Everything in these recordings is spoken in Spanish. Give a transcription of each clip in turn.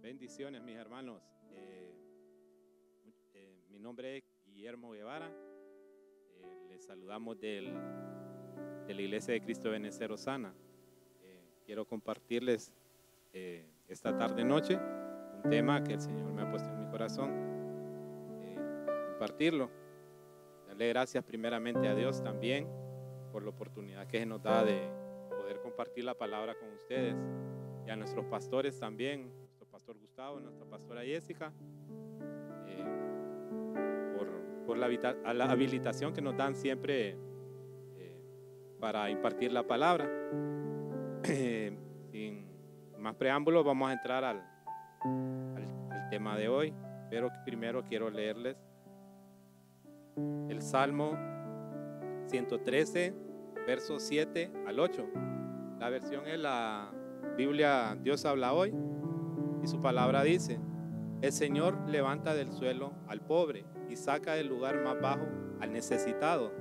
Bendiciones, mis hermanos. Mi nombre es Guillermo Guevara. Les saludamos de la Iglesia de Cristo de Benecer Osana. Quiero compartirles esta tarde-noche un tema que el Señor me ha puesto en mi corazón. Compartirlo. Darle gracias primeramente a Dios también por la oportunidad que nos da de poder compartir la palabra con ustedes, y a nuestros pastores también, nuestro pastor Gustavo, nuestra pastora Jessica, por la habilitación que nos dan siempre para impartir la palabra. Sin más preámbulos, vamos a entrar al tema de hoy, pero primero quiero leerles el Salmo 113, versos 7 al 8. La versión es la Biblia Dios habla hoy, y su palabra dice: el Señor levanta del suelo al pobre y saca del lugar más bajo al necesitado,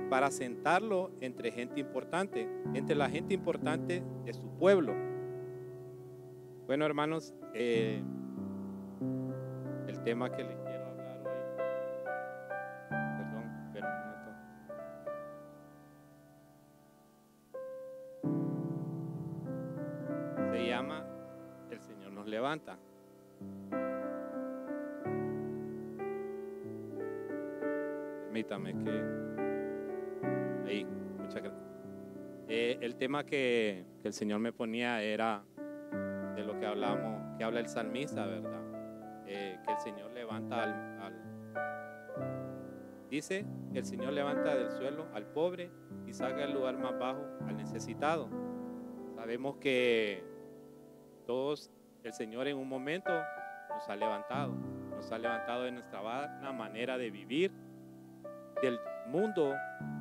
para sentarlo entre gente importante, entre la gente importante de su pueblo. Bueno, hermanos, el tema que les quiero hablar hoy, perdón, espera un momento. Se llama El Señor nos levanta. Permítame que ahí, muchas gracias. El tema que el Señor me ponía era de lo que hablamos, que habla el salmista, ¿verdad? Que el Señor levanta dice que el Señor levanta del suelo al pobre y saca del lugar más bajo al necesitado. Sabemos que todos, el Señor en un momento nos ha levantado de nuestra vana manera de vivir, del mundo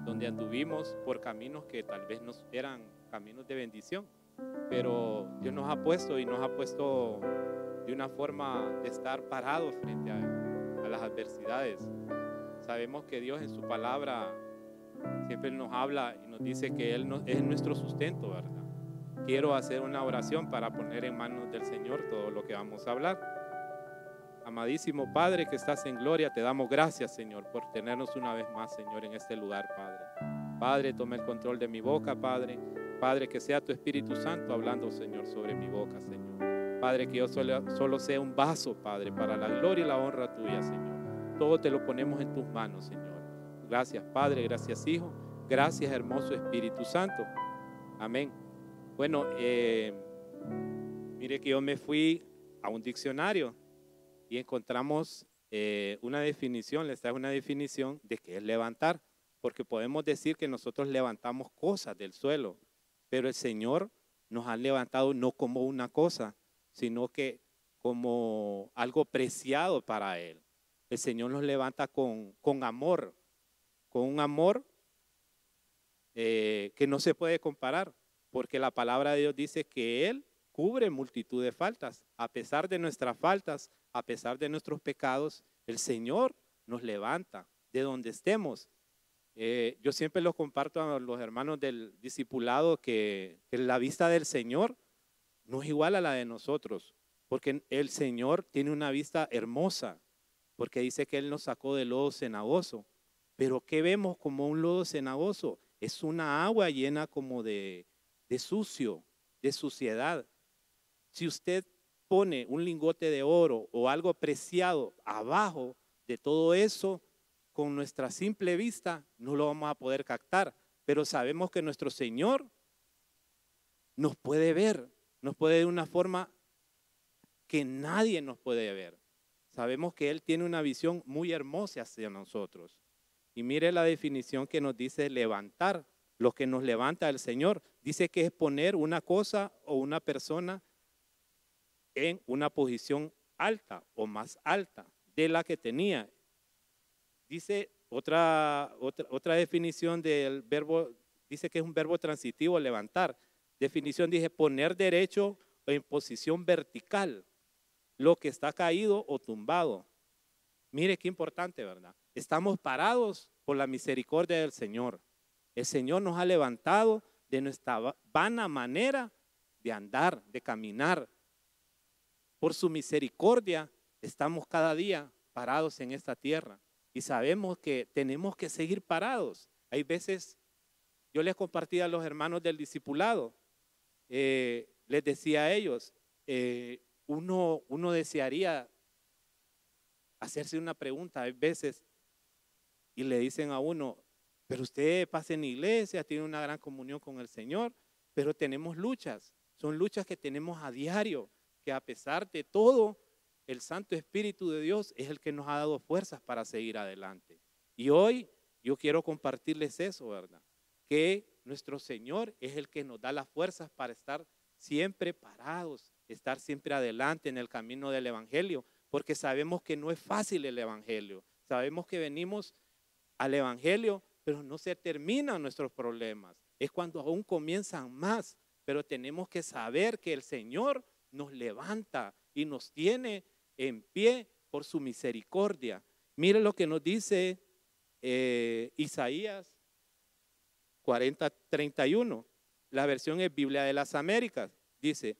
donde anduvimos por caminos que tal vez no eran caminos de bendición, pero Dios nos ha puesto de una forma de estar parados frente a las adversidades. Sabemos que Dios en su palabra siempre nos habla y nos dice que Él es nuestro sustento, ¿verdad? Quiero hacer una oración para poner en manos del Señor todo lo que vamos a hablar. Amadísimo Padre que estás en gloria, te damos gracias, Señor, por tenernos una vez más, Señor, en este lugar, Padre. Padre, toma el control de mi boca, Padre. Padre, que sea tu Espíritu Santo hablando, Señor, sobre mi boca, Señor. Padre, que yo solo sea un vaso, Padre, para la gloria y la honra tuya, Señor. Todo te lo ponemos en tus manos, Señor. Gracias, Padre, gracias, Hijo. Gracias, hermoso Espíritu Santo. Amén. Bueno, mire que yo me fui a un diccionario y encontramos una definición, les traigo una definición de qué es levantar, porque podemos decir que nosotros levantamos cosas del suelo, pero el Señor nos ha levantado no como una cosa, sino que como algo preciado para Él. El Señor nos levanta con amor, con un amor que no se puede comparar, porque la palabra de Dios dice que Él cubre multitud de faltas. A pesar de nuestras faltas, a pesar de nuestros pecados, el Señor nos levanta de donde estemos. Yo siempre lo comparto a los hermanos del discipulado que la vista del Señor no es igual a la de nosotros, porque el Señor tiene una vista hermosa, porque dice que Él nos sacó del lodo cenagoso. Pero ¿qué vemos como un lodo cenagoso? Es una agua llena como de sucio, de suciedad. Si usted pone un lingote de oro o algo preciado abajo de todo eso, con nuestra simple vista no lo vamos a poder captar, pero sabemos que nuestro Señor nos puede ver de una forma que nadie nos puede ver. Sabemos que Él tiene una visión muy hermosa hacia nosotros. Y mire la definición que nos dice levantar, lo que nos levanta el Señor. Dice que es poner una cosa o una persona en una posición alta o más alta de la que tenía. Dice otra definición del verbo, dice que es un verbo transitivo, levantar. Definición dice poner derecho o en posición vertical, lo que está caído o tumbado. Mire qué importante, ¿verdad? Estamos parados por la misericordia del Señor. El Señor nos ha levantado de nuestra vana manera de andar, de caminar. por su misericordia, estamos cada día parados en esta tierra. Y sabemos que tenemos que seguir parados. Hay veces, yo les compartí a los hermanos del discipulado, les decía a ellos, uno desearía hacerse una pregunta, hay veces, y le dicen a uno, pero usted pasa en la iglesia, tiene una gran comunión con el Señor, pero tenemos luchas, son luchas que tenemos a diario, que a pesar de todo, el Santo Espíritu de Dios es el que nos ha dado fuerzas para seguir adelante. Y hoy yo quiero compartirles eso, ¿verdad? Que nuestro Señor es el que nos da las fuerzas para estar siempre parados, estar siempre adelante en el camino del Evangelio, porque sabemos que no es fácil el Evangelio. Sabemos que venimos al Evangelio, pero no se terminan nuestros problemas. Es cuando aún comienzan más, pero tenemos que saber que el Señor nos levanta y nos tiene en pie por su misericordia. Mire lo que nos dice Isaías 40:31. La versión es Biblia de las Américas. Dice,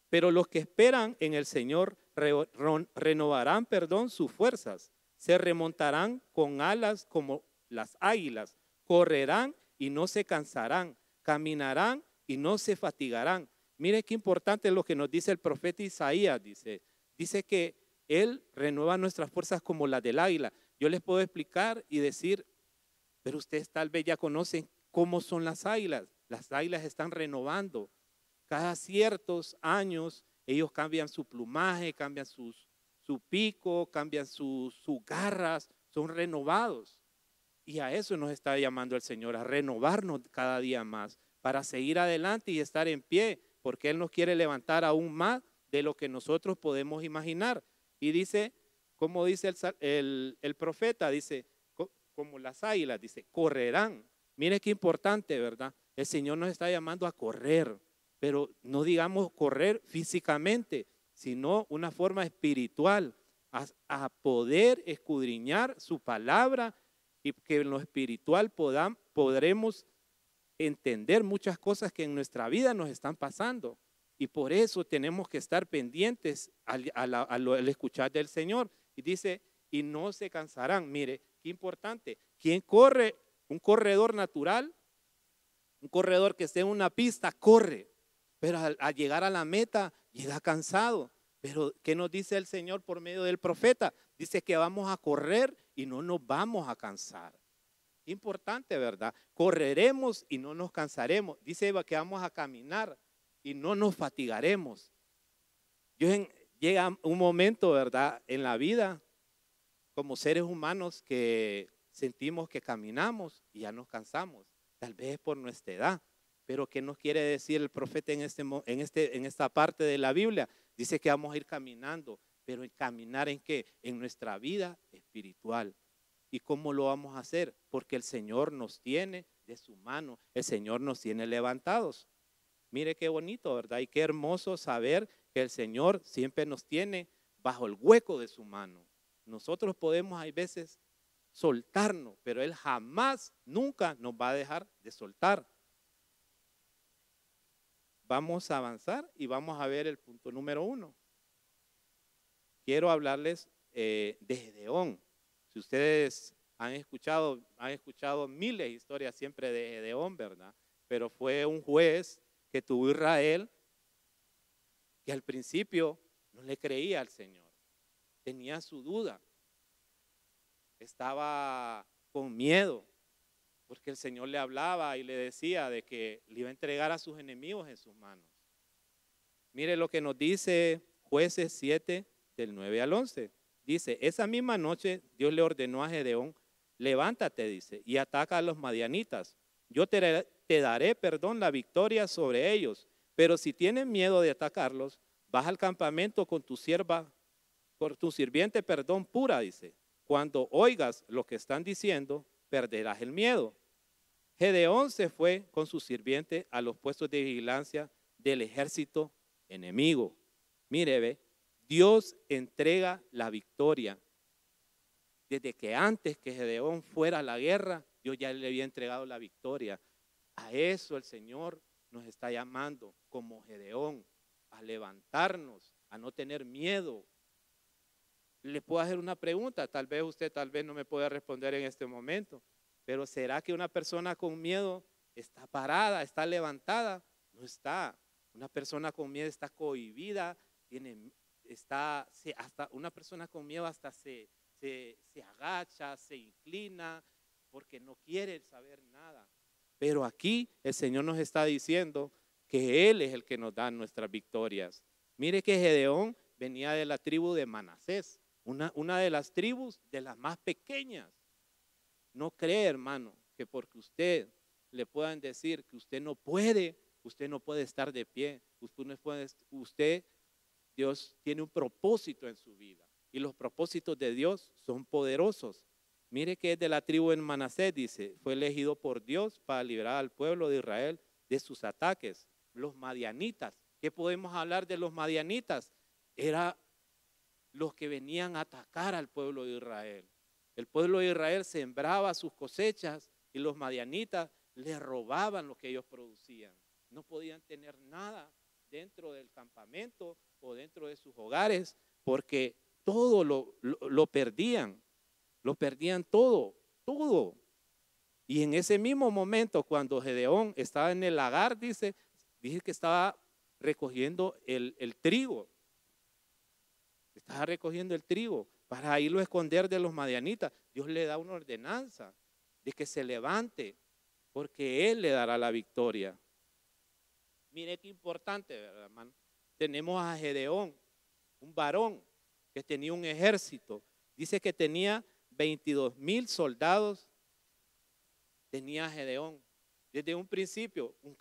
pero los que esperan en el Señor renovarán, sus fuerzas. Se remontarán con alas como las águilas. Correrán y no se cansarán. Caminarán y no se fatigarán. Mire qué importante es lo que nos dice el profeta Isaías. Dice que Él renueva nuestras fuerzas como las del águila. Yo les puedo explicar y decir, pero ustedes tal vez ya conocen cómo son las águilas. Las águilas están renovando. Cada ciertos años ellos cambian su plumaje, cambian su pico, cambian sus garras, son renovados. Y a eso nos está llamando el Señor, a renovarnos cada día más, para seguir adelante y estar en pie, porque Él nos quiere levantar aún más de lo que nosotros podemos imaginar. Y dice, como dice el profeta, dice, como las águilas, dice, correrán. Mire qué importante, ¿verdad? El Señor nos está llamando a correr, pero no digamos correr físicamente, sino una forma espiritual, a poder escudriñar su palabra y que en lo espiritual podremos entender muchas cosas que en nuestra vida nos están pasando. Y por eso tenemos que estar pendientes al escuchar del Señor. Y dice, y no se cansarán. Mire, qué importante. ¿Quién corre? Un corredor natural, un corredor que esté en una pista, corre. Pero al llegar a la meta, llega cansado. Pero ¿qué nos dice el Señor por medio del profeta? Dice que vamos a correr y no nos vamos a cansar. Importante, ¿verdad? Correremos y no nos cansaremos. Dice que vamos a caminar y no nos fatigaremos. Llega un momento, ¿verdad? En la vida, como seres humanos, que sentimos que caminamos y ya nos cansamos. Tal vez por nuestra edad. Pero ¿qué nos quiere decir el profeta en esta parte de la Biblia? Dice que vamos a ir caminando, pero caminar ¿en qué? En nuestra vida espiritual. ¿Y cómo lo vamos a hacer? Porque el Señor nos tiene de su mano, el Señor nos tiene levantados. Mire qué bonito, ¿verdad? Y qué hermoso saber que el Señor siempre nos tiene bajo el hueco de su mano. Nosotros podemos, hay veces, soltarnos, pero Él jamás, nunca nos va a dejar de soltar. Vamos a avanzar y vamos a ver el punto número 1. Quiero hablarles de Gedeón. Si ustedes han escuchado miles de historias siempre de Gedeón, ¿verdad? Pero fue un juez que tuvo Israel que al principio no le creía al Señor. Tenía su duda. Estaba con miedo. Porque el Señor le hablaba y le decía de que le iba a entregar a sus enemigos en sus manos. Mire lo que nos dice Jueces 7, del 9 al 11. Dice, esa misma noche Dios le ordenó a Gedeón, levántate, dice, y ataca a los madianitas. Yo te daré, la victoria sobre ellos. Pero si tienes miedo de atacarlos, baja al campamento con tu sirviente, pura, dice. Cuando oigas lo que están diciendo, perderás el miedo. Gedeón se fue con su sirviente a los puestos de vigilancia del ejército enemigo. Mire, ve, Dios entrega la victoria. Desde que antes que Gedeón fuera a la guerra, Dios ya le había entregado la victoria. A eso el Señor nos está llamando como Gedeón, a levantarnos, a no tener miedo. Le puedo hacer una pregunta, tal vez usted no me pueda responder en este momento, pero ¿será que una persona con miedo está parada, está levantada? No está. Una persona con miedo está cohibida, hasta una persona con miedo hasta se agacha, se inclina, porque no quiere saber nada. Pero aquí el Señor nos está diciendo que Él es el que nos da nuestras victorias. Mire que Gedeón venía de la tribu de Manasés, una de las tribus de las más pequeñas. No cree, hermano, que porque usted le puedan decir que usted no puede estar de pie. Dios tiene un propósito en su vida y los propósitos de Dios son poderosos. Mire que es de la tribu en Manasés, dice, fue elegido por Dios para librar al pueblo de Israel de sus ataques. Los madianitas, ¿qué podemos hablar de los madianitas? Era los que venían a atacar al pueblo de Israel. El pueblo de Israel sembraba sus cosechas y los madianitas les robaban lo que ellos producían. No podían tener nada dentro del campamento o dentro de sus hogares porque todo lo perdían todo. Y en ese mismo momento cuando Gedeón estaba en el lagar, dije que estaba recogiendo el trigo. Estaba recogiendo el trigo para irlo a esconder de los madianitas. Dios le da una ordenanza de que se levante porque Él le dará la victoria. Mire qué importante, ¿verdad, hermano? Tenemos a Gedeón, un varón que tenía un ejército. Dice que tenía 22,000 soldados. Tenía Gedeón. Desde un principio, un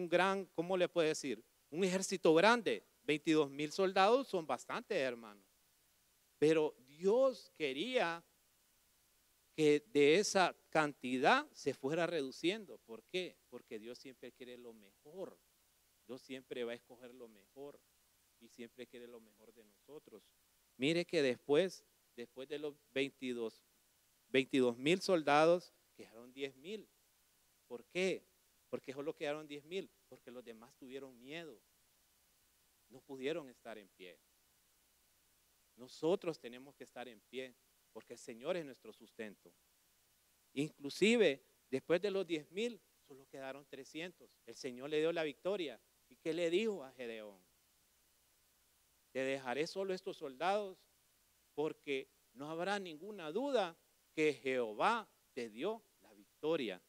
gran, ¿cómo le puede decir? Un ejército grande. 22,000 soldados son bastantes, hermano. Pero Dios quería que de esa cantidad se fuera reduciendo. ¿Por qué? Porque Dios siempre quiere lo mejor. Dios siempre va a escoger lo mejor y siempre quiere lo mejor de nosotros. Mire que después de los 22,000 soldados, quedaron 10,000. ¿Por qué? Porque solo quedaron 10,000, porque los demás tuvieron miedo. No pudieron estar en pie. Nosotros tenemos que estar en pie porque el Señor es nuestro sustento. Inclusive, después de los 10,000, solo quedaron 300. El Señor le dio la victoria. ¿Y qué le dijo a Gedeón? Te dejaré solo estos soldados porque no habrá ninguna duda que Jehová te dio la victoria.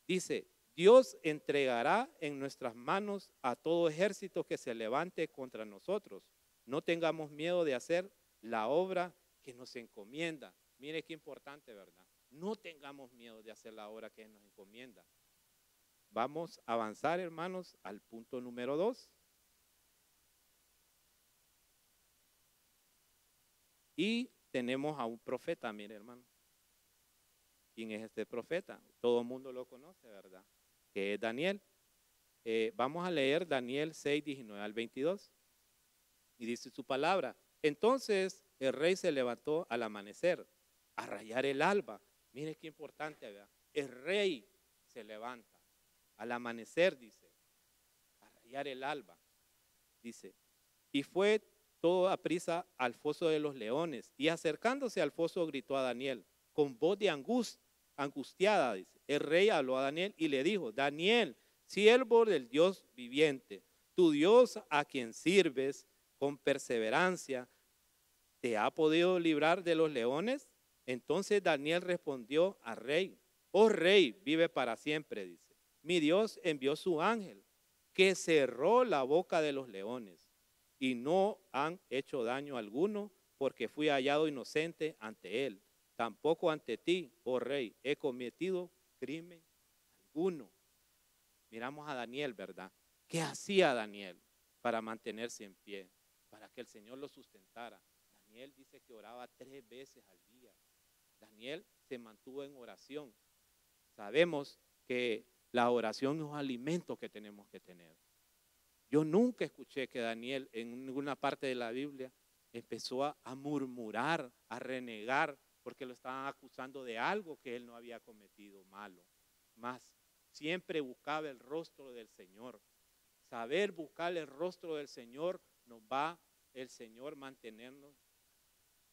Dice, Dios entregará en nuestras manos a todo ejército que se levante contra nosotros. No tengamos miedo de hacer la obra que nos encomienda. Mire qué importante, ¿verdad? No tengamos miedo de hacer la obra que nos encomienda. Vamos a avanzar, hermanos, al punto número 2. Y tenemos a un profeta, mire, hermano. ¿Quién es este profeta? Todo el mundo lo conoce, ¿verdad? Que es Daniel. Vamos a leer Daniel 6, 19 al 22. Y dice su palabra. Entonces el rey se levantó al amanecer, a rayar el alba. Mire qué importante, ¿verdad? El rey se levanta al amanecer, dice, a rayar el alba. Dice, y fue todo a prisa al foso de los leones. Y acercándose al foso gritó a Daniel con voz de angustiada, dice. El rey habló a Daniel y le dijo, Daniel, siervo del Dios viviente, tu Dios a quien sirves con perseverancia, ¿te ha podido librar de los leones? Entonces Daniel respondió al rey, oh rey, vive para siempre, dice. Mi Dios envió su ángel, que cerró la boca de los leones, y no han hecho daño alguno, porque fui hallado inocente ante él. Tampoco ante ti, oh rey, he cometido crimen alguno. Miramos a Daniel, ¿verdad? ¿Qué hacía Daniel para mantenerse en pie? Para que el Señor lo sustentara. Daniel dice que oraba 3 veces al día. Daniel se mantuvo en oración. Sabemos que la oración es un alimento que tenemos que tener. Yo nunca escuché que Daniel en ninguna parte de la Biblia empezó a murmurar, a renegar, porque lo estaban acusando de algo que él no había cometido malo. Más, siempre buscaba el rostro del Señor. saber buscar el rostro del Señor, nos va el Señor mantenernos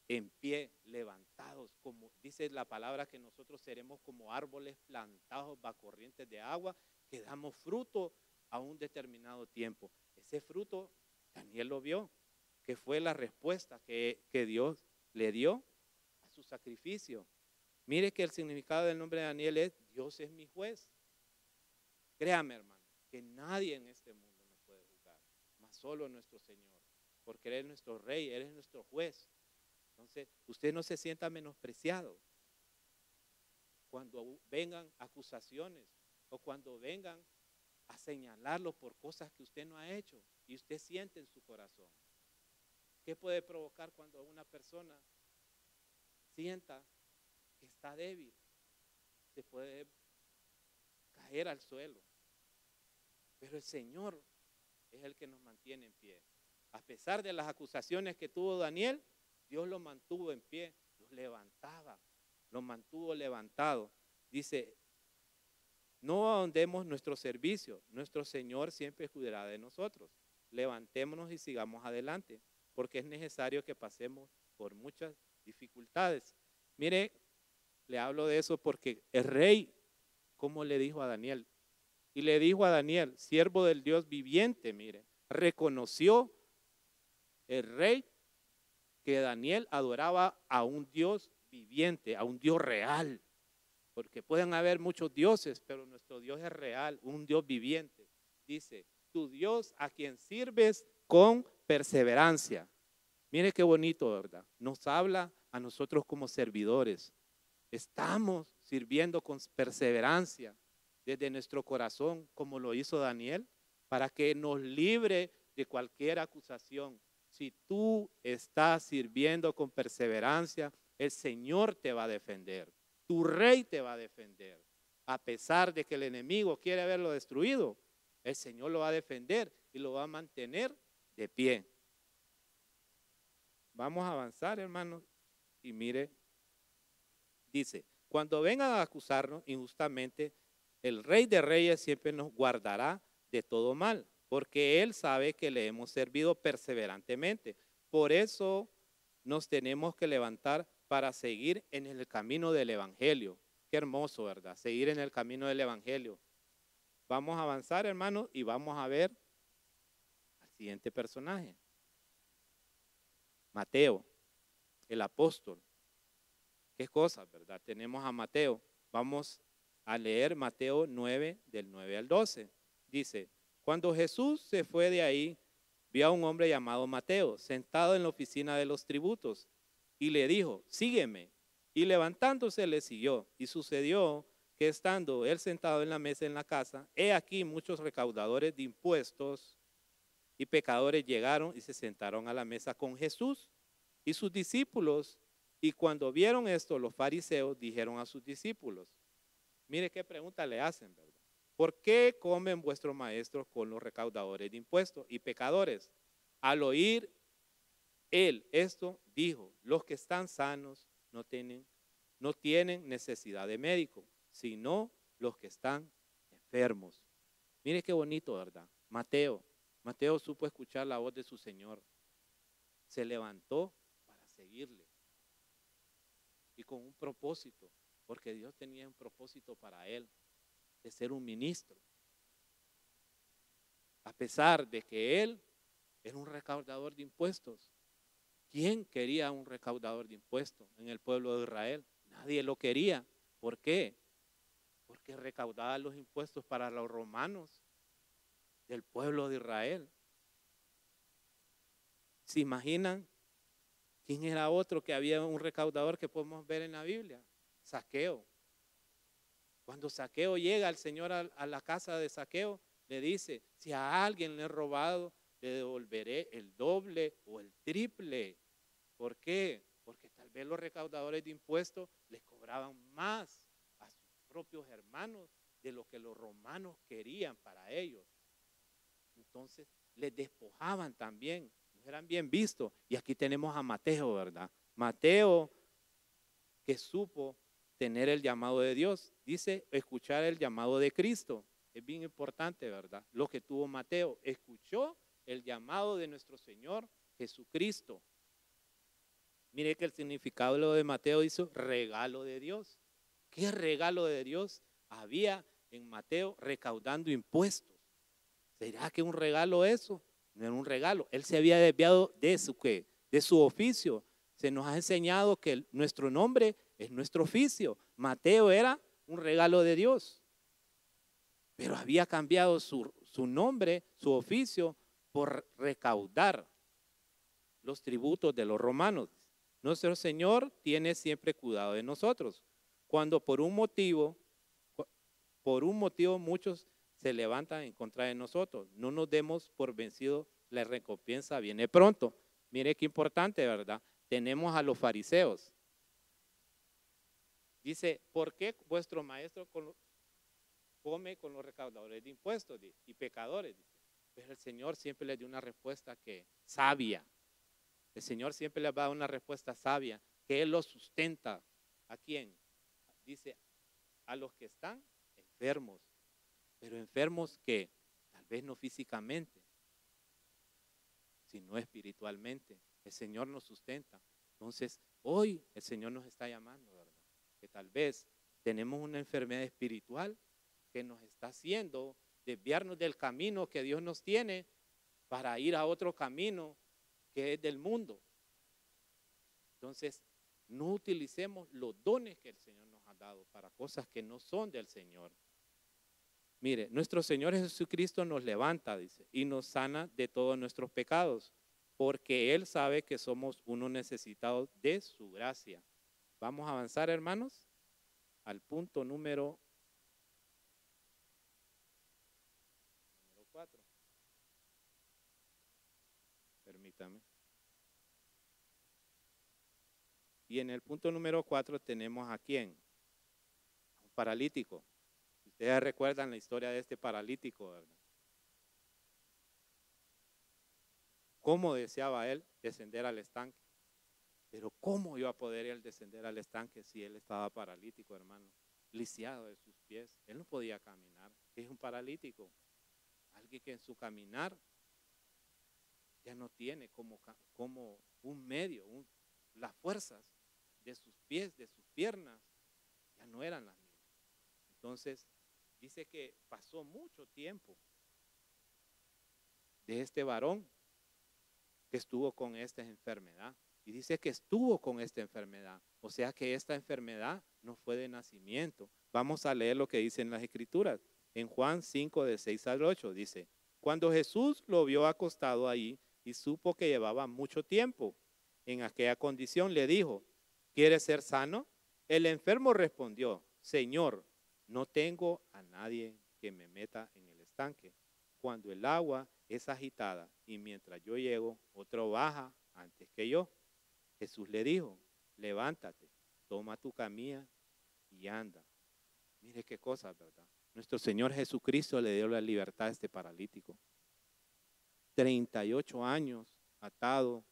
en pie, levantados, como dice la palabra, que nosotros seremos como árboles plantados bajo corrientes de agua, que damos fruto a un determinado tiempo. Ese fruto, Daniel lo vio, que fue la respuesta que Dios le dio a su sacrificio. Mire que el significado del nombre de Daniel es: Dios es mi juez. Créame, hermano, que nadie en este mundo nos puede juzgar, más solo nuestro Señor, porque Él es nuestro Rey, Él es nuestro juez. Entonces, usted no se sienta menospreciado cuando vengan acusaciones o cuando vengan a señalarlo por cosas que usted no ha hecho y usted siente en su corazón. ¿Qué puede provocar cuando una persona sienta que está débil? Se puede caer al suelo. Pero el Señor es el que nos mantiene en pie. A pesar de las acusaciones que tuvo Daniel, Dios lo mantuvo en pie, lo levantaba, lo mantuvo levantado. Dice: no ahondemos nuestro servicio, nuestro Señor siempre cuidará de nosotros. Levantémonos y sigamos adelante, porque es necesario que pasemos por muchas dificultades. Mire, le hablo de eso porque el rey, ¿cómo le dijo a Daniel? Y le dijo a Daniel, siervo del Dios viviente, mire, reconoció el rey que Daniel adoraba a un Dios viviente, a un Dios real. Porque pueden haber muchos dioses, pero nuestro Dios es real, un Dios viviente. Dice: tu Dios a quien sirves con perseverancia. Mire qué bonito, ¿verdad? Nos habla a nosotros como servidores. Estamos sirviendo con perseverancia desde nuestro corazón, como lo hizo Daniel, para que nos libre de cualquier acusación. Si tú estás sirviendo con perseverancia, el Señor te va a defender. Tu rey te va a defender. A pesar de que el enemigo quiere verlo destruido, el Señor lo va a defender y lo va a mantener de pie. Vamos a avanzar, hermanos. Y mire, dice: cuando vengan a acusarnos injustamente, el Rey de Reyes siempre nos guardará de todo mal, porque Él sabe que le hemos servido perseverantemente. Por eso nos tenemos que levantar para seguir en el camino del Evangelio. Qué hermoso, ¿verdad? Seguir en el camino del Evangelio. Vamos a avanzar, hermanos, y vamos a ver al siguiente personaje. Mateo, el apóstol. Qué cosas, ¿verdad? Tenemos a Mateo. Vamos a leer Mateo 9, del 9 al 12. Dice: cuando Jesús se fue de ahí, vio a un hombre llamado Mateo, sentado en la oficina de los tributos, y le dijo: sígueme. Y levantándose le siguió. Y sucedió que estando él sentado en la mesa en la casa, he aquí muchos recaudadores de impuestos y pecadores llegaron y se sentaron a la mesa con Jesús y sus discípulos. Y cuando vieron esto, los fariseos dijeron a sus discípulos: mire qué pregunta le hacen, ¿verdad? ¿Por qué comen vuestros maestros con los recaudadores de impuestos y pecadores? Al oír él esto, dijo: los que están sanos no tienen necesidad de médico, sino los que están enfermos. Mire qué bonito, ¿verdad? Mateo supo escuchar la voz de su Señor. Se levantó para seguirle. Y con un propósito, porque Dios tenía un propósito para él, de ser un ministro. A pesar de que él era un recaudador de impuestos. ¿Quién quería un recaudador de impuestos en el pueblo de Israel? Nadie lo quería. ¿Por qué? Porque recaudaba los impuestos para los romanos del pueblo de Israel. ¿Se imaginan quién era otro que había un recaudador que podemos ver en la Biblia? Zaqueo. Cuando Zaqueo llega al Señor a la casa de Zaqueo, le dice: si a alguien le he robado, le devolveré el doble o el triple. ¿Por qué? Porque tal vez los recaudadores de impuestos les cobraban más a sus propios hermanos de lo que los romanos querían para ellos. Entonces les despojaban también, no eran bien vistos. Y aquí tenemos a Mateo, ¿verdad? Mateo, que supo tener el llamado de Dios, dice escuchar el llamado de Cristo. Es bien importante, ¿verdad? Lo que tuvo Mateo. Escuchó el llamado de nuestro Señor Jesucristo. Mire que el significado de lo de Mateo dice regalo de Dios. ¿Qué regalo de Dios había en Mateo recaudando impuestos? ¿Será que un regalo eso? No era un regalo. Él se había desviado de su, ¿qué? De su oficio. Se nos ha enseñado que nuestro nombre es nuestro oficio. Mateo era un regalo de Dios. Pero había cambiado su nombre, su oficio, por recaudar los tributos de los romanos. Nuestro Señor tiene siempre cuidado de nosotros. Cuando por un motivo muchos se levantan en contra de nosotros, no nos demos por vencidos, la recompensa viene pronto. Mire qué importante, ¿verdad? Tenemos a los fariseos. Dice, ¿por qué vuestro maestro come con los recaudadores de impuestos y pecadores? Pero el Señor siempre les dio una respuesta que sabia. El Señor siempre les va a dar una respuesta sabia, que Él los sustenta. ¿A quién? Dice, a los que están enfermos, pero enfermos que tal vez no físicamente, sino espiritualmente. El Señor nos sustenta. Entonces, hoy el Señor nos está llamando, ¿verdad? Que tal vez tenemos una enfermedad espiritual que nos está haciendo desviarnos del camino que Dios nos tiene para ir a otro camino que es del mundo. Entonces, no utilicemos los dones que el Señor nos ha dado para cosas que no son del Señor. Mire, nuestro Señor Jesucristo nos levanta, dice, y nos sana de todos nuestros pecados, porque Él sabe que somos unos necesitados de su gracia. Vamos a avanzar, hermanos, al punto número 4. Permítame. Y en el punto número 4 tenemos a quién? A un paralítico. Ustedes recuerdan la historia de este paralítico, ¿verdad? ¿Cómo deseaba él descender al estanque? Pero ¿cómo iba a poder él descender al estanque si él estaba paralítico, hermano? Lisiado de sus pies. Él no podía caminar. Es un paralítico. Alguien que en su caminar ya no tiene como un medio, las fuerzas de sus pies, de sus piernas, ya no eran las mismas. Entonces, dice que pasó mucho tiempo de este varón que estuvo con esta enfermedad. Y dice que estuvo con esta enfermedad. O sea que esta enfermedad no fue de nacimiento. Vamos a leer lo que dice en las Escrituras. En Juan 5, de 6 al 8, dice, cuando Jesús lo vio acostado ahí y supo que llevaba mucho tiempo en aquella condición, le dijo, ¿quieres ser sano? El enfermo respondió, Señor, no tengo a nadie que me meta en el estanque cuando el agua es agitada y mientras yo llego, otro baja antes que yo. Jesús le dijo, levántate, toma tu camilla y anda. Mire qué cosa, ¿verdad? Nuestro Señor Jesucristo le dio la libertad a este paralítico. 38 años atado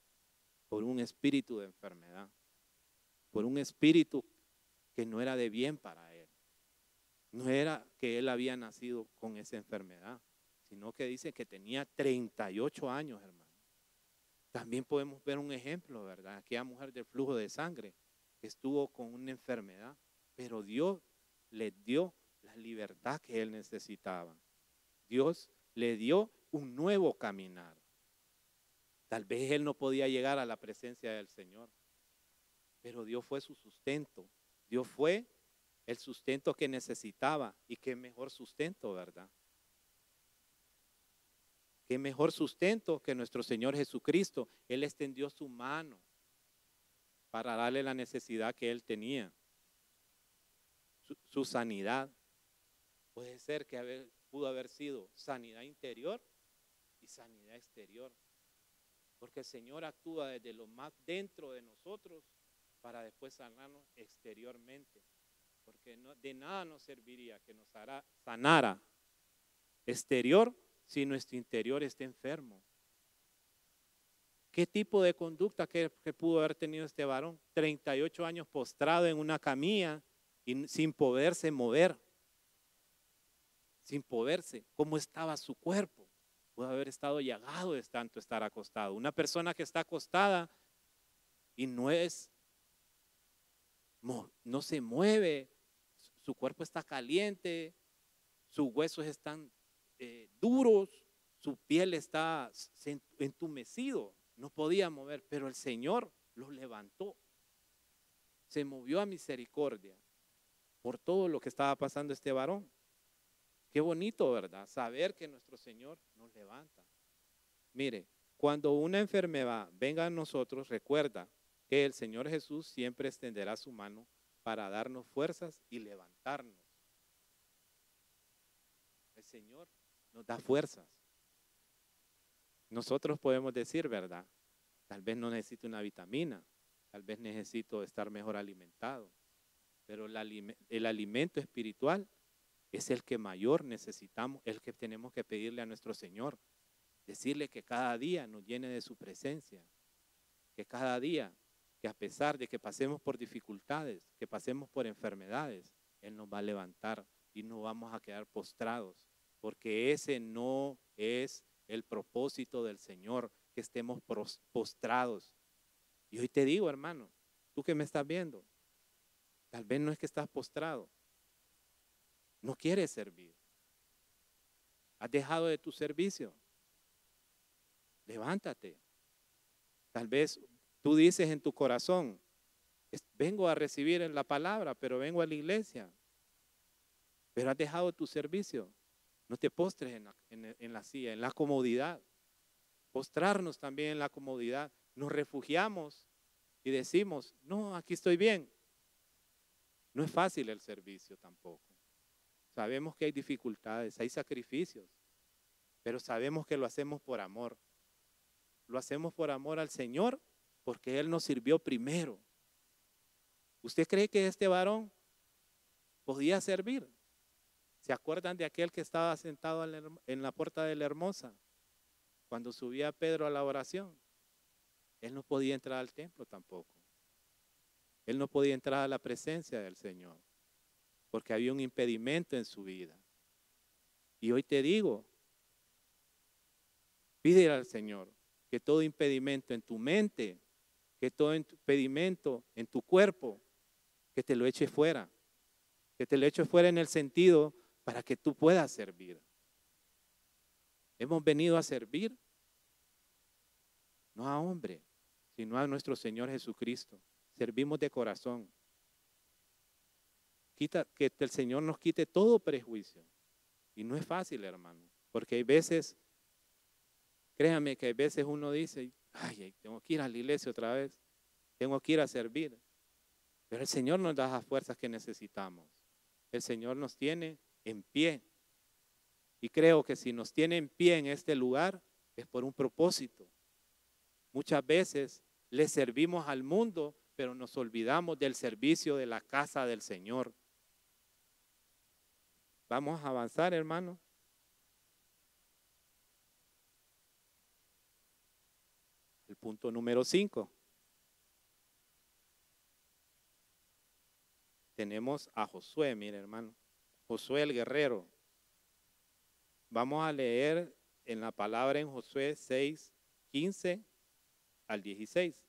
por un espíritu de enfermedad, por un espíritu que no era de bien para él. No era que él había nacido con esa enfermedad, sino que dice que tenía 38 años, hermano. También podemos ver un ejemplo, ¿verdad? Aquella mujer del flujo de sangre que estuvo con una enfermedad, pero Dios le dio la libertad que él necesitaba. Dios le dio un nuevo caminar. Tal vez él no podía llegar a la presencia del Señor, pero Dios fue su sustento. Dios fue el sustento que necesitaba. Y qué mejor sustento, ¿verdad? Qué mejor sustento que nuestro Señor Jesucristo. Él extendió su mano para darle la necesidad que él tenía. Su sanidad. Puede ser que pudo haber sido sanidad interior y sanidad exterior. Porque el Señor actúa desde lo más dentro de nosotros para después sanarnos exteriormente. Porque de nada nos serviría que nos sanara exterior si nuestro interior está enfermo. ¿Qué tipo de conducta que pudo haber tenido este varón? 38 años postrado en una camilla y sin poderse mover. sin poderse. ¿Cómo estaba su cuerpo? Pudo haber estado llagado de tanto estar acostado. Una persona que está acostada y no se mueve, su cuerpo está caliente, sus huesos están duros, su piel está entumecido, no podía mover, pero el Señor los levantó. Se movió a misericordia por todo lo que estaba pasando este varón. Qué bonito, ¿verdad? Saber que nuestro Señor nos levanta. Mire, cuando una enfermedad venga a nosotros, recuerda que el Señor Jesús siempre extenderá su mano para darnos fuerzas y levantarnos. El Señor nos da fuerzas. Nosotros podemos decir, ¿verdad? Tal vez no necesito una vitamina, tal vez necesito estar mejor alimentado, pero el alimento espiritual es el que mayor necesitamos, el que tenemos que pedirle a nuestro Señor. Decirle que cada día nos llene de su presencia, que cada día, que a pesar de que pasemos por dificultades, que pasemos por enfermedades, Él nos va a levantar y no vamos a quedar postrados, porque ese no es el propósito del Señor, que estemos postrados. Y hoy te digo, hermano, tú que me estás viendo, tal vez no es que estás postrado, no quieres servir, has dejado de tu servicio. Levántate. Tal vez tú dices en tu corazón, vengo a recibir en la palabra, pero vengo a la iglesia. Pero has dejado tu servicio. No te postres en la silla, en la comodidad. Postrarnos también en la comodidad. Nos refugiamos y decimos, no, aquí estoy bien. No es fácil el servicio tampoco. Sabemos que hay dificultades, hay sacrificios, pero sabemos que lo hacemos por amor. Lo hacemos por amor al Señor porque Él nos sirvió primero. ¿Usted cree que este varón podía servir? ¿Se acuerdan de aquel que estaba sentado en la puerta de la Hermosa cuando subía Pedro a la oración? Él no podía entrar al templo tampoco. Él no podía entrar a la presencia del Señor porque había un impedimento en su vida. Y hoy te digo, pídele al Señor que todo impedimento en tu mente, que todo impedimento en tu cuerpo, que te lo eche fuera. Que te lo eche fuera en el sentido para que tú puedas servir. Hemos venido a servir, no a hombre, sino a nuestro Señor Jesucristo. Servimos de corazón. Que el Señor nos quite todo prejuicio. Y no es fácil, hermano, porque hay veces, créame que hay veces uno dice, ay, tengo que ir a la iglesia otra vez, tengo que ir a servir. Pero el Señor nos da las fuerzas que necesitamos. El Señor nos tiene en pie. Y creo que si nos tiene en pie en este lugar, es por un propósito. Muchas veces le servimos al mundo, pero nos olvidamos del servicio de la casa del Señor. Vamos a avanzar, hermano. El punto número 5. Tenemos a Josué, mire, hermano. Josué el guerrero. Vamos a leer en la palabra en Josué 6, 15 al 16.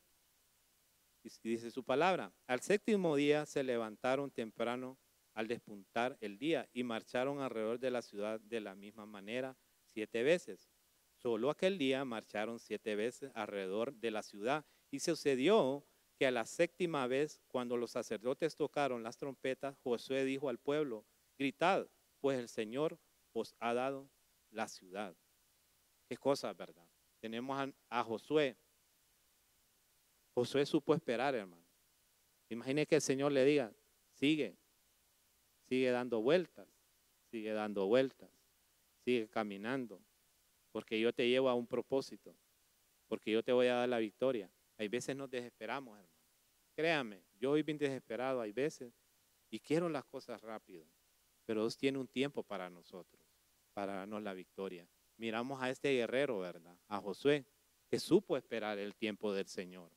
Y dice su palabra: al séptimo día se levantaron temprano al despuntar el día y marcharon alrededor de la ciudad de la misma manera 7 veces. Solo aquel día marcharon 7 veces alrededor de la ciudad. Y sucedió que a la séptima vez, cuando los sacerdotes tocaron las trompetas, Josué dijo al pueblo: gritad, pues el Señor os ha dado la ciudad. Qué cosa, ¿verdad? Tenemos a Josué. Josué supo esperar, hermano. Imagine que el Señor le diga: sigue dando vueltas, sigue dando vueltas, sigue caminando, porque yo te llevo a un propósito, porque yo te voy a dar la victoria. Hay veces nos desesperamos, hermano. Créame, yo hoy bien desesperado hay veces y quiero las cosas rápido, pero Dios tiene un tiempo para nosotros, para darnos la victoria. Miramos a este guerrero, ¿verdad? A Josué, que supo esperar el tiempo del Señor.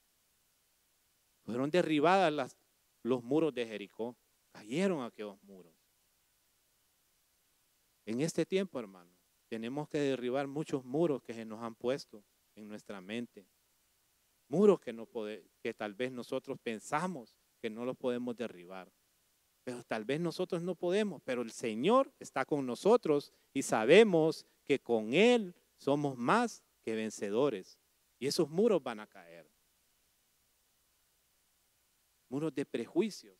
Fueron derribadas los muros de Jericó, cayeron aquellos muros. En este tiempo, hermano, tenemos que derribar muchos muros que se nos han puesto en nuestra mente. Muros que tal vez nosotros pensamos que no los podemos derribar. Pero tal vez nosotros no podemos, pero el Señor está con nosotros y sabemos que con Él somos más que vencedores. Y esos muros van a caer. Muros de prejuicios.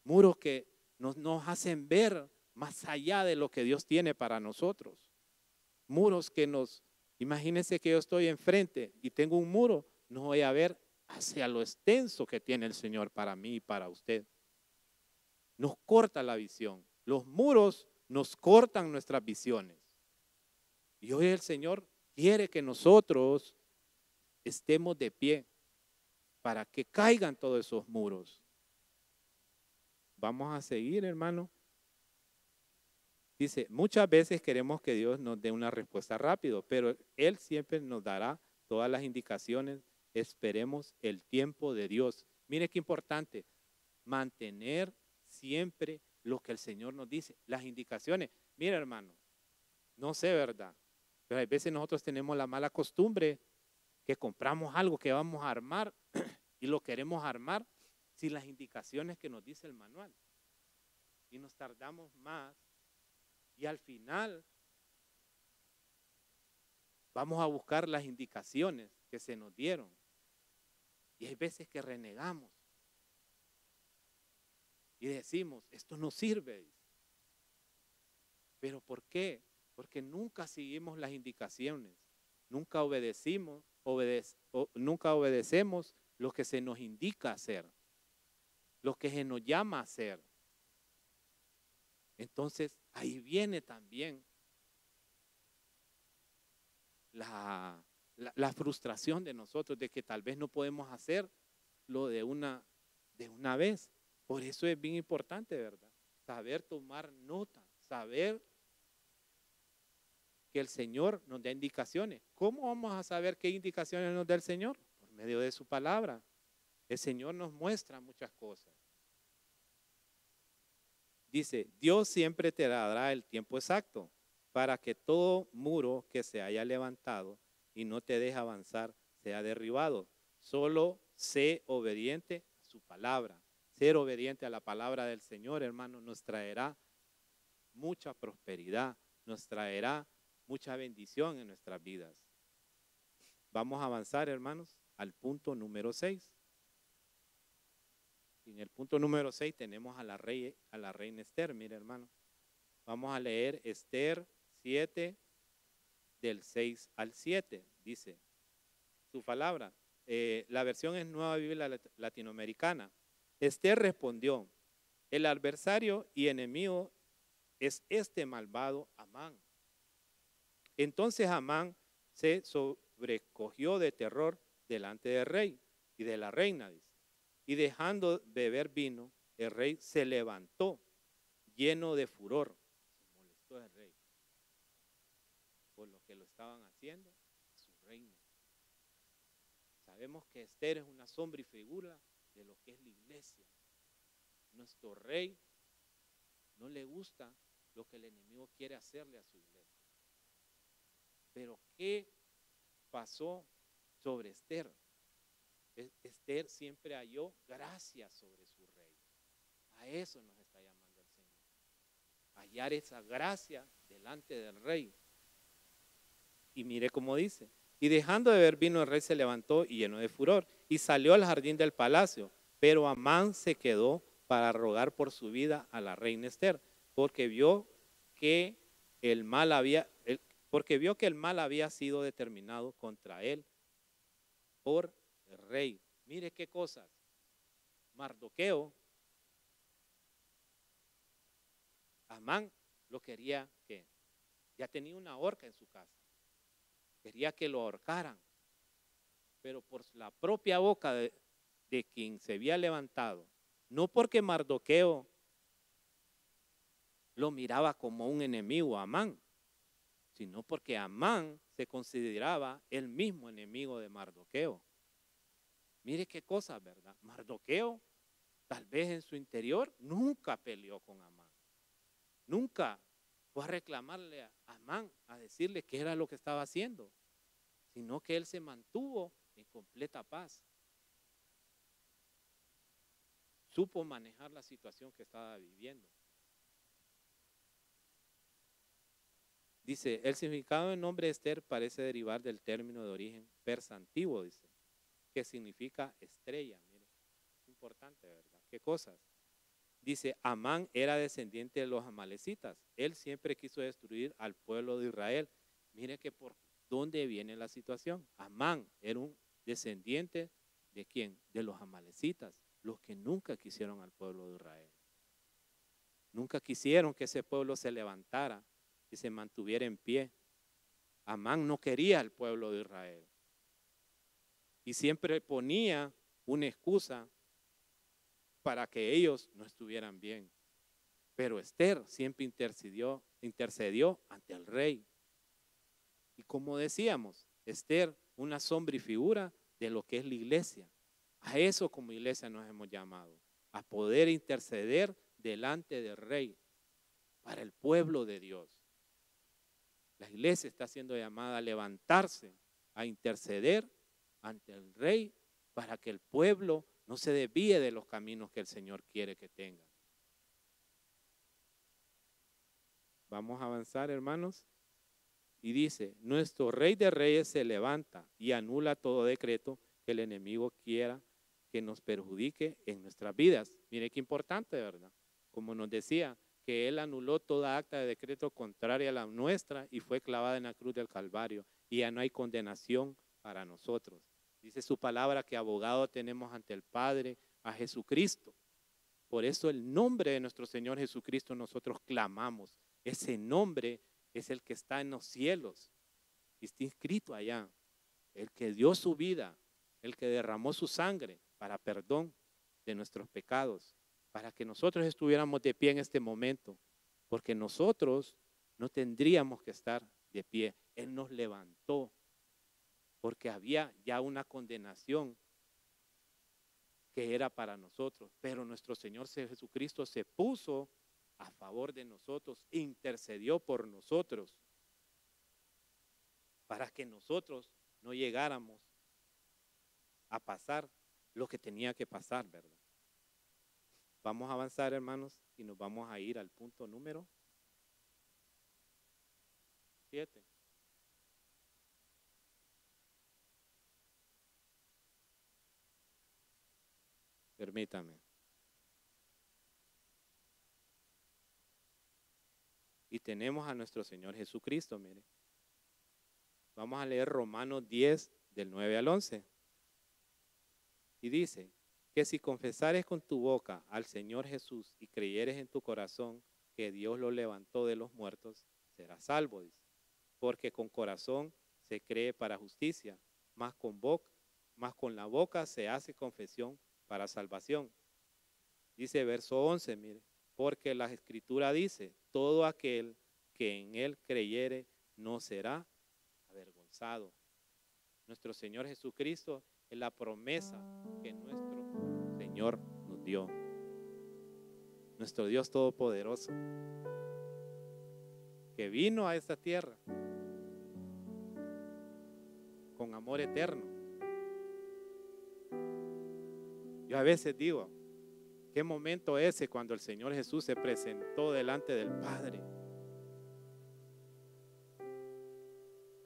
Muros que nos hacen ver más allá de lo que Dios tiene para nosotros. Muros que imagínense que yo estoy enfrente y tengo un muro, no voy a ver hacia lo extenso que tiene el Señor para mí y para usted. Nos corta la visión. Los muros nos cortan nuestras visiones. Y hoy el Señor quiere que nosotros estemos de pie para que caigan todos esos muros. Vamos a seguir, hermano. Dice, muchas veces queremos que Dios nos dé una respuesta rápido, pero Él siempre nos dará todas las indicaciones. Esperemos el tiempo de Dios. Mire qué importante, mantener siempre lo que el Señor nos dice, las indicaciones. Mire, hermano, no sé, ¿verdad? Pero a veces nosotros tenemos la mala costumbre que compramos algo que vamos a armar y lo queremos armar sin las indicaciones que nos dice el manual. Y nos tardamos más y al final vamos a buscar las indicaciones que se nos dieron. Y hay veces que renegamos y decimos, esto no sirve. ¿Pero por qué? Porque nunca seguimos las indicaciones, nunca nunca obedecemos lo que se nos indica hacer, lo que se nos llama a hacer. Entonces, ahí viene también la frustración de nosotros, de que tal vez no podemos hacer lo de una vez. Por eso es bien importante, ¿verdad? Saber tomar nota, saber que el Señor nos da indicaciones. ¿Cómo vamos a saber qué indicaciones nos da el Señor? Por medio de su palabra. El Señor nos muestra muchas cosas. Dice, Dios siempre te dará el tiempo exacto para que todo muro que se haya levantado y no te deje avanzar sea derribado. Solo sé obediente a su palabra. Ser obediente a la palabra del Señor, hermano, nos traerá mucha prosperidad, nos traerá mucha bendición en nuestras vidas. Vamos a avanzar, hermanos, al punto número 6. En el punto número 6 tenemos a la reina Esther, mire, hermano. Vamos a leer Esther 7, del 6 al 7, dice su palabra. La versión es Nueva Biblia Latinoamericana. Esther respondió, el adversario y enemigo es este malvado Amán. Entonces Amán se sobrecogió de terror delante del rey y de la reina, dice. Y dejando beber vino, el rey se levantó lleno de furor. Se molestó el rey por lo que lo estaban haciendo a su reina. Sabemos que Esther es una sombra y figura de lo que es la iglesia. Nuestro rey no le gusta lo que el enemigo quiere hacerle a su iglesia. Pero ¿qué pasó sobre Esther? Esther siempre halló gracia sobre su rey. A eso nos está llamando el Señor. Hallar esa gracia delante del rey. Y mire cómo dice. Y dejando de beber vino, el rey se levantó y lleno de furor y salió al jardín del palacio. Pero Amán se quedó para rogar por su vida a la reina Esther, porque vio que el mal había sido determinado contra él por el rey. Mire qué cosas. Mardoqueo, Amán lo quería que ya tenía una horca en su casa. Quería que lo ahorcaran. Pero por la propia boca de quien se había levantado, no porque Mardoqueo lo miraba como un enemigo a Amán, sino porque Amán se consideraba el mismo enemigo de Mardoqueo. Mire qué cosa, ¿verdad? Mardoqueo, tal vez en su interior, nunca peleó con Amán. Nunca fue a reclamarle a Amán, a decirle qué era lo que estaba haciendo, sino que él se mantuvo en completa paz. Supo manejar la situación que estaba viviendo. Dice, el significado del nombre Esther parece derivar del término de origen persa antiguo, dice, que significa estrella. Mire, es importante, ¿verdad? ¿Qué cosas? Dice, Amán era descendiente de los amalecitas. Él siempre quiso destruir al pueblo de Israel. Mire que por dónde viene la situación. Amán era un descendiente ¿de quién? De los amalecitas, los que nunca quisieron al pueblo de Israel. Nunca quisieron que ese pueblo se levantara y se mantuviera en pie. Amán no quería al pueblo de Israel. Y siempre ponía una excusa para que ellos no estuvieran bien. Pero Esther siempre intercedió ante el rey. Y como decíamos, Esther, una sombra y figura de lo que es la iglesia. A eso como iglesia nos hemos llamado, a poder interceder delante del rey para el pueblo de Dios. La iglesia está siendo llamada a levantarse, a interceder ante el rey para que el pueblo no se desvíe de los caminos que el Señor quiere que tenga. Vamos a avanzar, hermanos. Y dice, nuestro Rey de Reyes se levanta y anula todo decreto que el enemigo quiera que nos perjudique en nuestras vidas. Mire qué importante, ¿verdad? Como nos decía, que Él anuló toda acta de decreto contraria a la nuestra y fue clavada en la cruz del Calvario. Y ya no hay condenación para nosotros. Dice su palabra que abogado tenemos ante el Padre, a Jesucristo. Por eso el nombre de nuestro Señor Jesucristo nosotros clamamos. Ese nombre es el que está en los cielos y está inscrito allá. El que dio su vida, el que derramó su sangre para perdón de nuestros pecados, para que nosotros estuviéramos de pie en este momento, porque nosotros no tendríamos que estar de pie. Él nos levantó, porque había ya una condenación que era para nosotros, pero nuestro Señor Jesucristo se puso a favor de nosotros, intercedió por nosotros, para que nosotros no llegáramos a pasar lo que tenía que pasar, ¿verdad? Vamos a avanzar, hermanos, y nos vamos a ir al punto número 7. Permítame. Y tenemos a nuestro Señor Jesucristo, mire. Vamos a leer Romanos 10, del 9 al 11. Y dice, que si confesares con tu boca al Señor Jesús y creyeres en tu corazón que Dios lo levantó de los muertos, serás salvo, dice. Porque con corazón se cree para justicia, más con la boca se hace confesión para salvación. Dice verso 11, mire, porque la Escritura dice, todo aquel que en Él creyere no será avergonzado. Nuestro Señor Jesucristo es la promesa que nuestro Señor nos dio. Nuestro Dios Todopoderoso, que vino a esta tierra con amor eterno. Yo a veces digo, ¿qué momento ese cuando el Señor Jesús se presentó delante del Padre?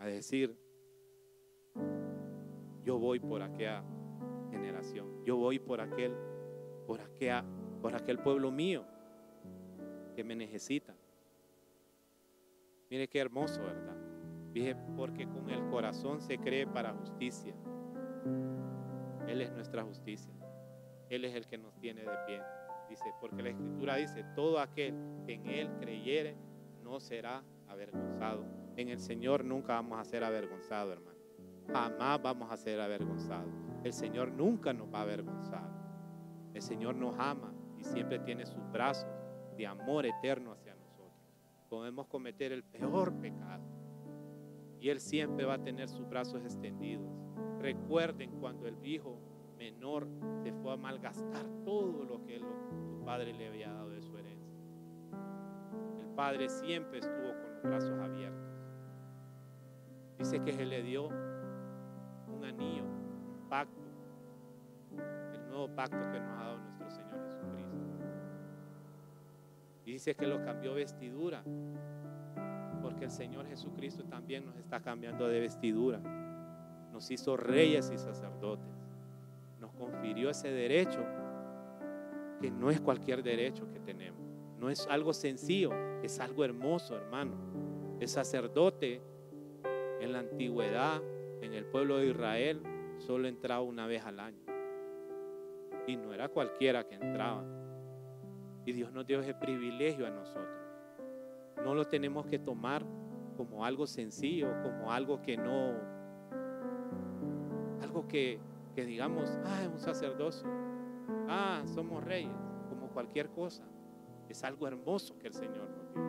A decir, yo voy por aquella generación, yo voy por aquel pueblo mío que me necesita. Mire qué hermoso, ¿verdad? Dije, porque con el corazón se cree para justicia. Él es nuestra justicia. Él es el que nos tiene de pie. Dice, porque la Escritura dice, todo aquel que en Él creyere no será avergonzado. En el Señor nunca vamos a ser avergonzados, hermano. Jamás vamos a ser avergonzados. El Señor nunca nos va a avergonzar. El Señor nos ama y siempre tiene sus brazos de amor eterno hacia nosotros. Podemos cometer el peor pecado y Él siempre va a tener sus brazos extendidos. Recuerden cuando el hijo menor se fue a malgastar todo lo que su padre le había dado de su herencia. Padre siempre estuvo con los brazos abiertos. Dice que se le dio un anillo, un pacto, el nuevo pacto que nos ha dado nuestro Señor Jesucristo. Y dice que lo cambió vestidura, porque el Señor Jesucristo también nos está cambiando de vestidura. Nos hizo reyes y sacerdotes. Nos confirió ese derecho, que no es cualquier derecho que tenemos. No es algo sencillo, es algo hermoso, hermano. El sacerdote en la antigüedad, en el pueblo de Israel, solo entraba una vez al año. Y no era cualquiera que entraba. Y Dios nos dio ese privilegio a nosotros. No lo tenemos que tomar como algo sencillo, como algo que no, algo que digamos, es un sacerdocio, somos reyes, como cualquier cosa. Es algo hermoso que el Señor nos dio.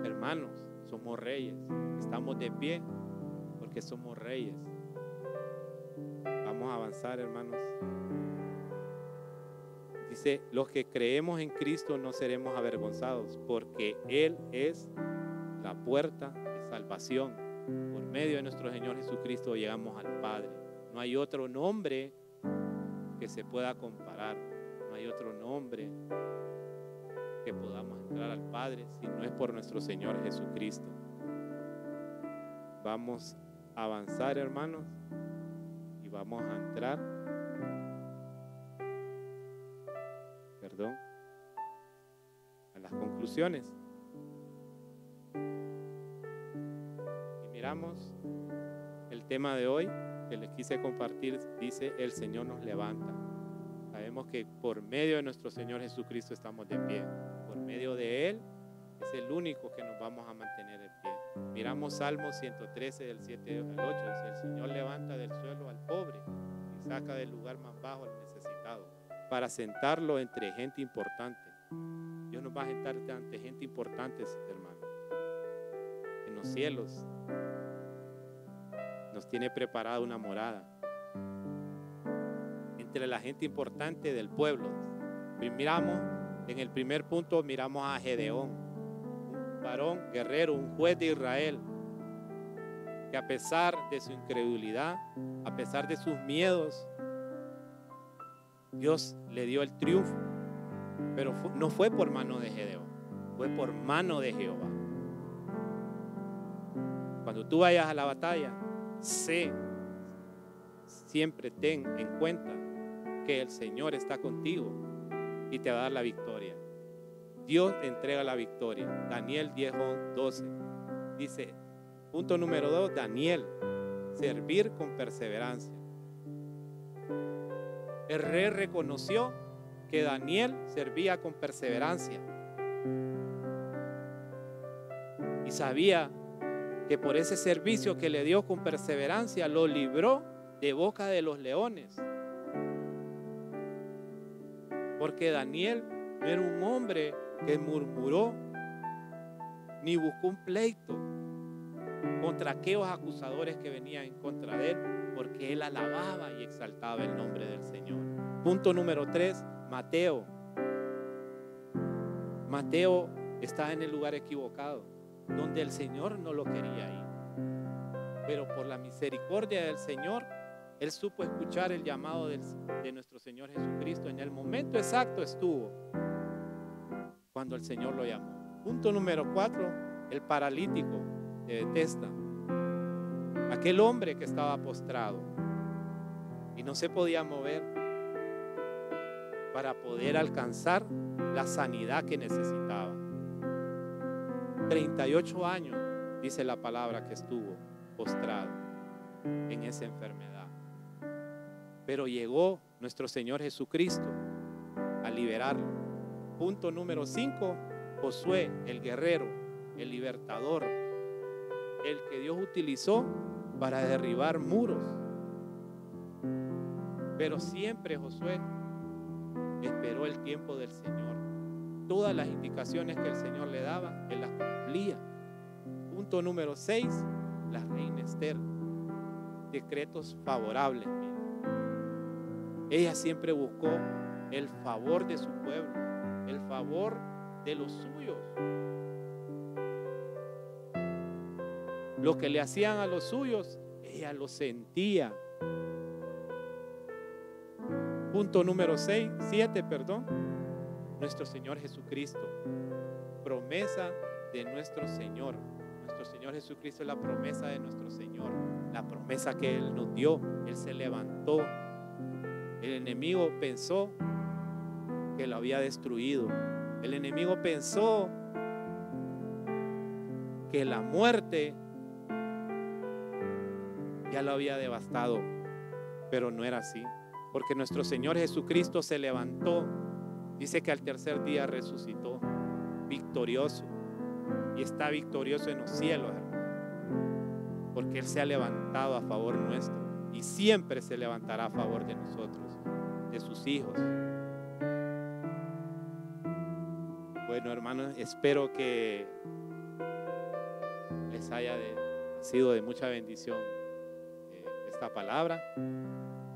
Hermanos, somos reyes, estamos de pie porque somos reyes. Vamos a avanzar, hermanos. Dice, los que creemos en Cristo no seremos avergonzados, porque Él es la puerta de salvación. Por medio de nuestro Señor Jesucristo llegamos al Padre. No hay otro nombre que se pueda comparar. No hay otro nombre que podamos entrar al Padre si no es por nuestro Señor Jesucristo. Vamos a avanzar, hermanos, y vamos a entrar, a las conclusiones. Y miramos el tema de hoy que les quise compartir. Dice, el Señor nos levanta. Sabemos que por medio de nuestro Señor Jesucristo estamos de pie. Por medio de Él es el único que nos vamos a mantener de pie. Miramos Salmo 113 del 7 al 8. Dice, el Señor levanta del suelo al pobre y saca del lugar más bajo al necesitado, para sentarlo entre gente importante. Dios nos va a sentar ante gente importante, hermano. En los cielos nos tiene preparada una morada entre la gente importante del pueblo. Miramos, en el primer punto, miramos a Gedeón, un varón guerrero, un juez de Israel, que a pesar de su incredulidad, a pesar de sus miedos, Dios le dio el triunfo, pero no fue por mano de Gedeón, fue por mano de Jehová. Cuando tú vayas a la batalla, siempre ten en cuenta que el Señor está contigo y te va a dar la victoria. Dios te entrega la victoria. Daniel 10:12 dice, punto número 2, Daniel, servir con perseverancia. El rey reconoció que Daniel servía con perseverancia y sabía que por ese servicio que le dio con perseverancia lo libró de boca de los leones. Porque Daniel no era un hombre que murmuró ni buscó un pleito contra aquellos acusadores que venían en contra de él, porque él alababa y exaltaba el nombre del Señor. Punto número 3, Mateo. Mateo está en el lugar equivocado, donde el Señor no lo quería ir. Pero por la misericordia del Señor, él supo escuchar el llamado de nuestro Señor Jesucristo. En el momento exacto estuvo cuando el Señor lo llamó. Punto número 4, el paralítico de Bethesda. Aquel hombre que estaba postrado y no se podía mover para poder alcanzar la sanidad que necesitaba. 38 años, dice la palabra, que estuvo postrado en esa enfermedad. Pero llegó nuestro Señor Jesucristo a liberarlo. Punto número 5, Josué, el guerrero, el libertador, el que Dios utilizó para derribar muros. Pero siempre Josué esperó el tiempo del Señor. Todas las indicaciones que el Señor le daba, él las cumplía. Punto número 6, la reina Esther. Decretos favorables. Ella siempre buscó el favor de su pueblo, el favor de los suyos. Lo que le hacían a los suyos, ella lo sentía. Punto número 7, nuestro Señor Jesucristo. Promesa de nuestro Señor. Nuestro Señor Jesucristo es la promesa de nuestro Señor. La promesa que Él nos dio. Él se levantó. El enemigo pensó que lo había destruido. El enemigo pensó que la muerte ya lo había devastado, pero no era así, porque nuestro Señor Jesucristo se levantó. Dice que al tercer día resucitó victorioso, y está victorioso en los cielos, hermano, porque Él se ha levantado a favor nuestro y siempre se levantará a favor de nosotros, de sus hijos. Bueno, hermanos, espero que les haya sido de mucha bendición esta palabra,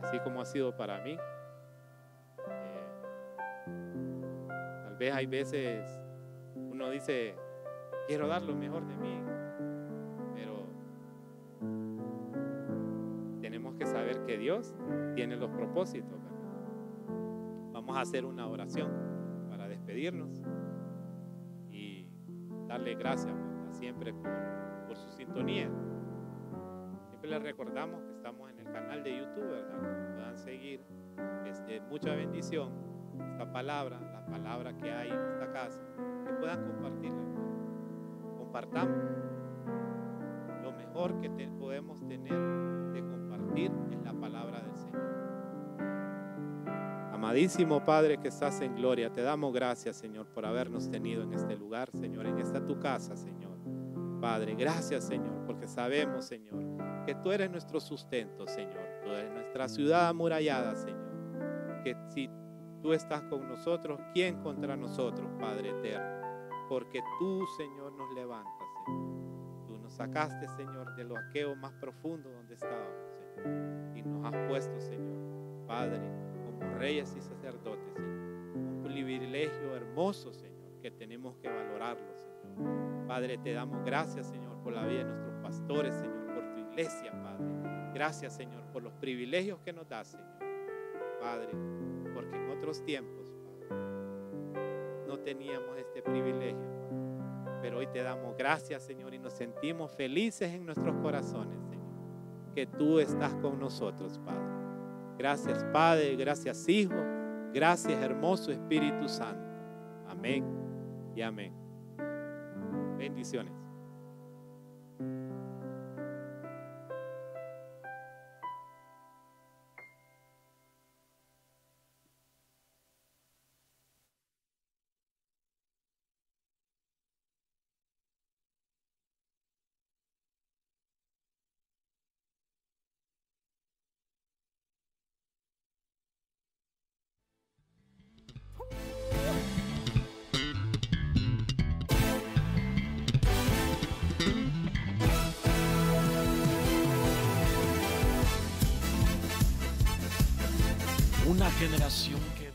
así como ha sido para mí. Tal vez hay veces uno dice, quiero dar lo mejor de mí, pero tenemos que saber que Dios tiene los propósitos, ¿verdad? Vamos a hacer una oración para despedirnos y darle gracias, ¿verdad?, siempre por su sintonía. Siempre les recordamos que estamos en el canal de YouTube, ¿verdad?, que puedan seguir. Es de mucha bendición esta palabra, la palabra que hay en esta casa, que puedan compartirla. Compartamos. Lo mejor que podemos tener de compartir es la palabra del Señor. Amadísimo Padre que estás en gloria, te damos gracias, Señor, por habernos tenido en este lugar, Señor, en esta tu casa, Señor. Padre, gracias, Señor, porque sabemos, Señor, que tú eres nuestro sustento, Señor. Tú eres nuestra ciudad amurallada, Señor. Que si tú estás con nosotros, ¿quién contra nosotros, Padre eterno? Porque tú, Señor, nos levantas, Señor. Tú nos sacaste, Señor, de lo aqueo más profundo donde estábamos, Señor. Y nos has puesto, Señor, Padre, como reyes y sacerdotes, Señor. Un privilegio hermoso, Señor, que tenemos que valorarlo, Señor. Padre, te damos gracias, Señor, por la vida de nuestros pastores, Señor, por tu iglesia, Padre. Gracias, Señor, por los privilegios que nos das, Señor. Padre, porque en otros tiempos, Padre, no teníamos este privilegio, Padre. Pero hoy te damos gracias, Señor, y nos sentimos felices en nuestros corazones, Señor, que tú estás con nosotros, Padre. Gracias, Padre, gracias, Hijo, gracias, hermoso Espíritu Santo. Amén y amén. Bendiciones. Una generación que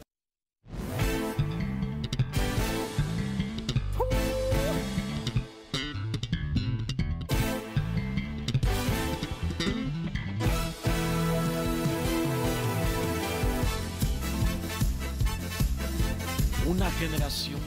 una generación